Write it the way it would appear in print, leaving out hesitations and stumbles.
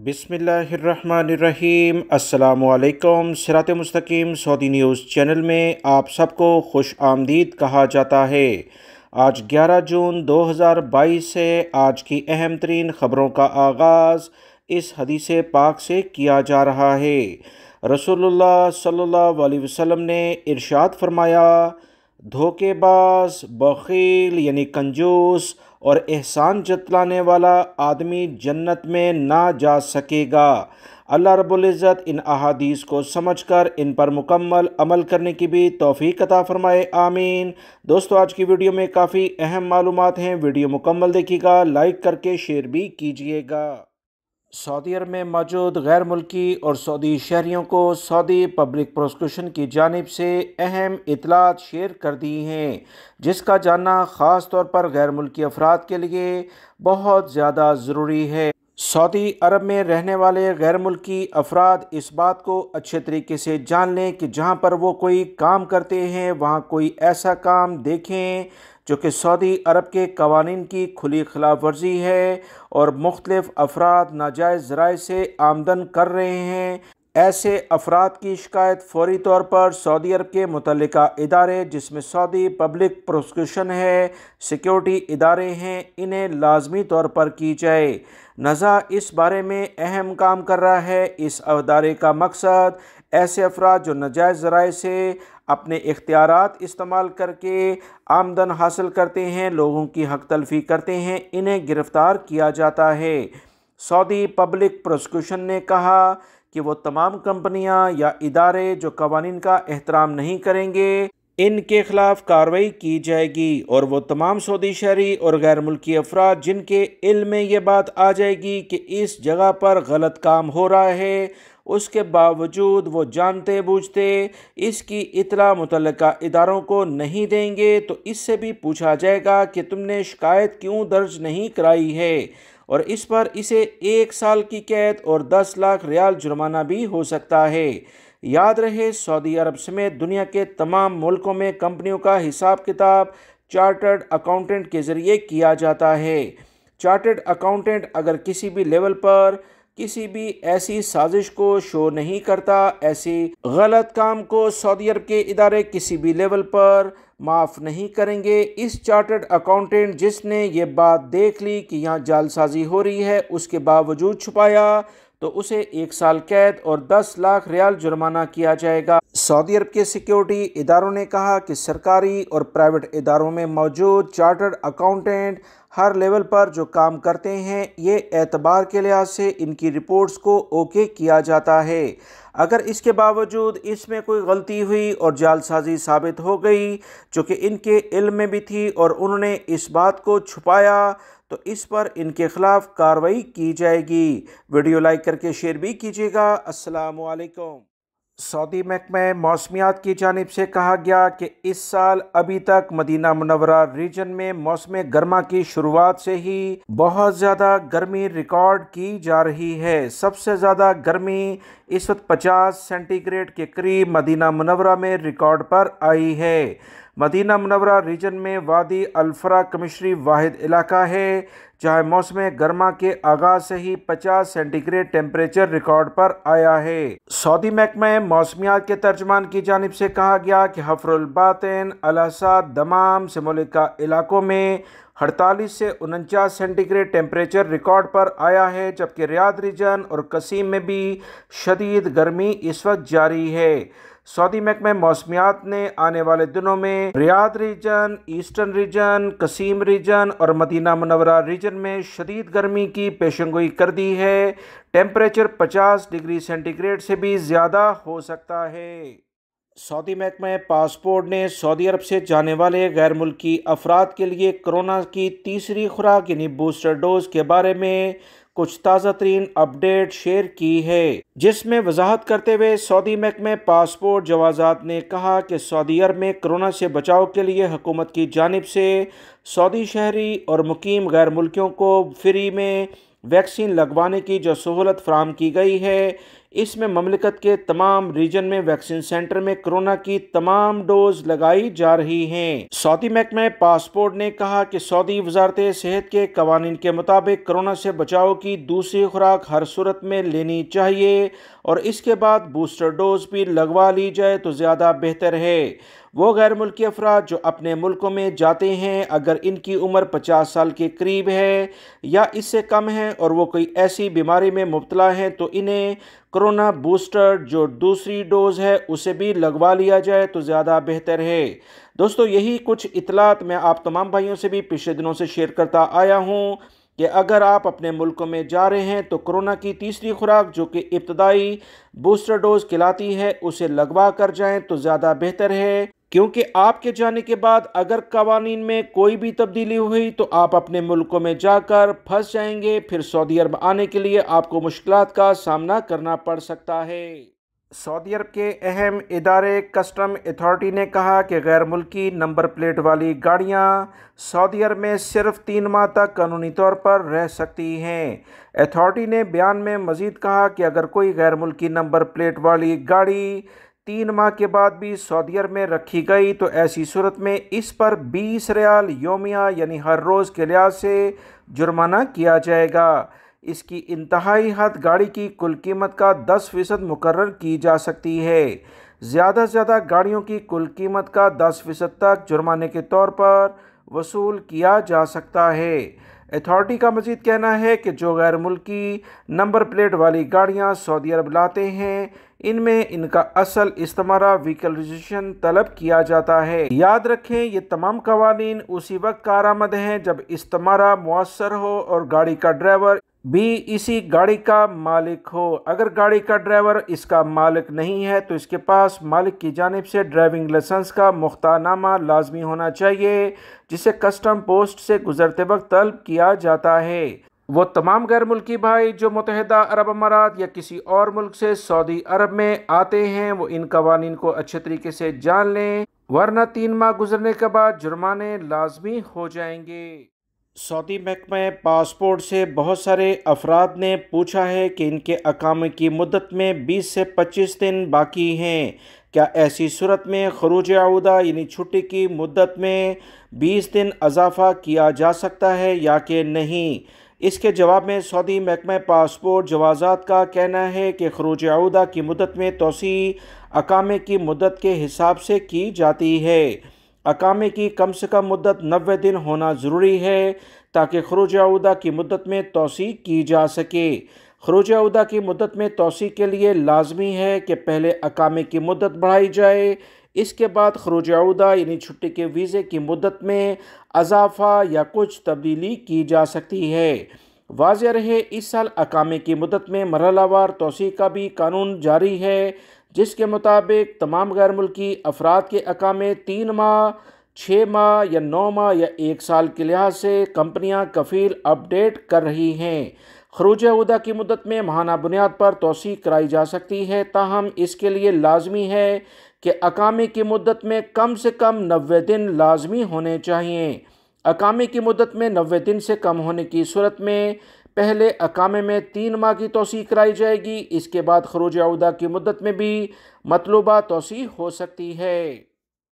बिस्मिल्लाहिर्रहमानिर्रहीम। अस्सलामुअलैकुम। सिरात मुस्तकीम सऊदी न्यूज़ चैनल में आप सबको खुश आमदीद कहा जाता है। आज 11 जून 2022 से आज की अहम तरीन ख़बरों का आगाज़ इस हदीस पाक से किया जा रहा है। रसूलुल्लाह सल्लल्लाहु अलैहि वसल्लम ने इरशाद फरमाया, धोखेबाज, बख़ील यानी कंजूस और एहसान जतलाने वाला आदमी जन्नत में ना जा सकेगा। अल्लाह रब्बुल इज़्ज़त इन अहादीस को समझकर इन पर मुकम्मल अमल करने की भी तौफ़ीक अता फ़रमाए, आमीन। दोस्तों, आज की वीडियो में काफ़ी अहम मालूमात हैं, वीडियो मुकम्मल देखिएगा, लाइक करके शेयर भी कीजिएगा। सऊदी अरब में मौजूद गैर मुल्की और सऊदी शहरियों को सऊदी पब्लिक प्रोसिक्यूशन की जानिब से अहम इतलात शेयर कर दी हैं, जिसका जानना ख़ास तौर पर गैर मुल्की अफराद के लिए बहुत ज़्यादा ज़रूरी है। सऊदी अरब में रहने वाले गैर मुल्की अफराद इस बात को अच्छे तरीके से जान लें कि जहाँ पर वो कोई काम करते हैं वहाँ कोई ऐसा काम देखें जो कि सऊदी अरब के कवानीन की खुली खिलाफ वर्जी है और मुख्तलिफ अफराद नाजायज़ ज़राए से आमदन कर रहे हैं। ऐसे अफराद की शिकायत फौरी तौर पर सऊदी अरब के मुतल्लिका इदारे, जिसमें सऊदी पब्लिक प्रोसिक्यूशन है, सिक्योरिटी इदारे हैं, इन्हें लाजमी तौर पर की जाए। नज़ा इस बारे में अहम काम कर रहा है। इस अदारे का मकसद ऐसे अफराद जो नाजायज़ ज़राए से अपने इख्तियारात इस्तेमाल करके आमदन हासिल करते हैं, लोगों की हक तलफ़ी करते हैं, इन्हें गिरफ़्तार किया जाता है। सऊदी पब्लिक प्रोसिक्यूशन ने कहा कि वो तमाम कंपनियां या इदारे जो कवानीन का एहतराम नहीं करेंगे, इनके खिलाफ कार्रवाई की जाएगी और वो तमाम सऊदी शहरी और गैर मुल्की अफराद जिनके इल्म में ये बात आ जाएगी कि इस जगह पर गलत काम हो रहा है, उसके बावजूद वो जानते बूझते इसकी इत्तला मुतल्लिका इदारों को नहीं देंगे, तो इससे भी पूछा जाएगा कि तुमने शिकायत क्यों दर्ज नहीं कराई है, और इस पर इसे 1 साल की कैद और 10 लाख रियाल जुर्माना भी हो सकता है। याद रहे, सऊदी अरब समेत दुनिया के तमाम मुल्कों में कंपनियों का हिसाब किताब चार्टर्ड अकाउंटेंट के ज़रिए किया जाता है। चार्टर्ड अकाउंटेंट अगर किसी भी लेवल पर किसी भी ऐसी साजिश को शो नहीं करता, ऐसी गलत काम को सऊदी अरब के इदारे किसी भी लेवल पर माफ़ नहीं करेंगे। इस चार्टर्ड अकाउंटेंट जिसने ये बात देख ली कि यहाँ जालसाजी हो रही है, उसके बावजूद छुपाया, तो उसे 1 साल कैद और 10 लाख रियाल जुर्माना किया जाएगा। सऊदी अरब के सिक्योरिटी इदारों ने कहा कि सरकारी और प्राइवेट इदारों में मौजूद चार्टर्ड अकाउंटेंट हर लेवल पर जो काम करते हैं, ये एतबार के लिहाज से इनकी रिपोर्ट्स को ओके किया जाता है। अगर इसके बावजूद इसमें कोई गलती हुई और जालसाजी साबित हो गई जो कि इनके इल्म में भी थी और उन्होंने इस बात को छुपाया, तो इस पर इनके खिलाफ कार्रवाई की जाएगी। वीडियो लाइक करके शेयर भी कीजिएगा। अस्सलामु अलैकुम। सऊदी महकमा मौसमियात की जानिब से कहा गया कि इस साल अभी तक मदीना मुनव्वरा रीजन में मौसम गर्मा की शुरुआत से ही बहुत ज़्यादा गर्मी रिकॉर्ड की जा रही है। सबसे ज़्यादा गर्मी इस वक्त 50 सेंटीग्रेड के करीब मदीना मुनव्वरा में रिकॉर्ड पर आई है। मदीना मुनव्वरा रीजन में वादी अल-फरा कमिश्नरी वाहिद इलाका है जहाँ मौसम गर्मा के आगाज़ से ही 50 सेंटीग्रेड टेम्परेचर रिकॉर्ड पर आया है। सऊदी महकमा मौसमियात के तर्जमान की जानिब से कहा गया कि हफ्रुल बातिन, अल-असाद, दमाम से मुल्का इलाकों में 48 से 49 सेंटीग्रेड टेम्परेचर रिकॉर्ड पर आया है, जबकि रियाद रीजन और कसीम में भी शदीद गर्मी इस वक्त जारी है। सऊदी महकमा मौसमियात ने आने वाले दिनों में Riyadh region, eastern region, Qassim region और मदीना मुनव्वरा रीजन में शदीद गर्मी की पेशेंगोई कर दी है। टेम्परेचर 50 डिग्री सेंटीग्रेड से भी ज़्यादा हो सकता है। सऊदी महकमा पासपोर्ट ने सऊदी अरब से जाने वाले गैर मुल्की अफराद के लिए कोरोना की तीसरी खुराक यानी बूस्टर डोज के बारे में कुछ ताज़ा तरीन अपडेट शेयर की है, जिसमें वजाहत करते हुए सऊदी महकमा पासपोर्ट जवाज़ात ने कहा कि सऊदी अरब में कोरोना से बचाव के लिए हुकूमत की जानिब से सऊदी शहरी और मुकीम गैर मुल्कियों को फ्री में वैक्सीन लगवाने की जो सहूलत फराहम की गई है, इसमें ममलिकत के तमाम रीजन में वैक्सीन सेंटर में कोरोना की तमाम डोज लगाई जा रही हैं। सऊदी महकमा पासपोर्ट ने कहा कि सऊदी वजारत सेहत के कवानीन के मुताबिक कोरोना से बचाव की दूसरी खुराक हर सूरत में लेनी चाहिए और इसके बाद बूस्टर डोज भी लगवा ली जाए तो ज़्यादा बेहतर है। वो गैर मुल्की अफराद जो अपने मुल्कों में जाते हैं, अगर इनकी उम्र 50 साल के करीब है या इससे कम है और वो कोई ऐसी बीमारी में मुब्तला है तो इन्हें कोरोना बूस्टर जो दूसरी डोज है उसे भी लगवा लिया जाए तो ज़्यादा बेहतर है। दोस्तों, यही कुछ इतलात मैं आप तमाम भाइयों से भी पिछले दिनों से शेयर करता आया हूँ कि अगर आप अपने मुल्कों में जा रहे हैं तो कोरोना की तीसरी खुराक जो कि इब्तदाई बूस्टर डोज कहलाती है उसे लगवा कर जाएं तो ज़्यादा बेहतर है, क्योंकि आपके जाने के बाद अगर कवानीन में कोई भी तब्दीली हुई तो आप अपने मुल्कों में जाकर फंस जाएंगे। फिर सऊदी अरब आने के लिए आपको मुश्किलात का सामना करना पड़ सकता है। सऊदी अरब के अहम इदारे कस्टम अथॉरिटी ने कहा कि गैर मुल्की नंबर प्लेट वाली गाड़ियां सऊदी अरब में सिर्फ 3 माह तक कानूनी तौर पर रह सकती हैं। अथॉरिटी ने बयान में मज़ीद कहा कि अगर कोई गैर मुल्की नंबर प्लेट वाली गाड़ी 3 माह के बाद भी सऊदी अरब में रखी गई तो ऐसी सूरत में इस पर 20 रियाल योमिया यानी हर रोज़ के लिहाज से जुर्माना किया जाएगा। इसकी इंतहाई हद गाड़ी की कुल कीमत का 10% मुकर्रर की जा सकती है। ज़्यादा से ज़्यादा गाड़ियों की कुल कीमत का 10% तक जुर्माने के तौर पर वसूल किया जा सकता है। अथॉरिटी का मज़ीद कहना है कि जो गैर मुल्की नंबर प्लेट वाली गाड़ियां सऊदी अरब लाते हैं इनमें इनका असल इस्तेमारा व्हीकल रजिस्ट्रेशन तलब किया जाता है। याद रखें, ये तमाम कवानीन उसी वक्त कारआमद हैं जब इस्तेमारा मुअस्सर हो और गाड़ी का ड्राइवर भी इसी गाड़ी का मालिक हो। अगर गाड़ी का ड्राइवर इसका मालिक नहीं है तो इसके पास मालिक की जानिब से ड्राइविंग लाइसेंस का मुख्तारनामा लाजमी होना चाहिए, जिसे कस्टम पोस्ट से गुजरते वक्त तलब किया जाता है। वो तमाम गैर मुल्की भाई जो मुत्तहिदा अरब अमारात या किसी और मुल्क से सऊदी अरब में आते हैं वो इन कवानीन को अच्छे तरीके से जान लें, वरना 3 माह गुजरने के बाद जुर्माने लाजमी हो जाएंगे। सऊदी महकमा पासपोर्ट से बहुत सारे अफराद ने पूछा है कि इनके अकामे की मुद्दत में 20 से 25 दिन बाकी हैं। क्या ऐसी सूरत में खरूज आऊदा यानी छुट्टी की मुद्दत में 20 दिन इजाफा किया जा सकता है या कि नहीं? इसके जवाब में सऊदी महकमा पासपोर्ट जवाज़ात का कहना है कि खरूज आऊदा की मुद्दत में तोसी अकामे की मुद्दत के हिसाब से की जाती है। अकामे की कम से कम मुद्दत 90 दिन होना ज़रूरी है ताकि खरूज आऊदा की मुद्दत में तोसी की जा सके। खरूज आऊदा की मुद्दत में तोसी के लिए लाजमी है कि पहले अकामे की मुद्दत बढ़ाई जाए, इसके बाद खरूज आऊदा यानी छुट्टी के वीज़े की मुद्दत में इजाफा या कुछ तब्दीली की जा सकती है। वाज़ेह रहे, इस साल अकामे की मुद्दत में मरहलावार तोसी का भी कानून जारी है, जिसके मुताबिक तमाम गैर मुल्की अफराद के अकामे 3 माह, 6 माह या 9 माह या 1 साल के लिहाज से कंपनियां कफील अपडेट कर रही हैं। खरूज आऊदा की मुद्दत में माहाना बुनियाद पर तोसी कराई जा सकती है, ताहम इसके लिए लाजमी है कि अकामे की मुद्दत में कम से कम 90 दिन लाजमी होने चाहिए। अकामे की मुद्दत में 90 दिन से कम होने की सूरत में पहले अकामे में 3 माह की तोसी कराई जाएगी, इसके बाद खरूज आऊदा की मुद्दत में भी मतलूबा तोसी हो सकती है।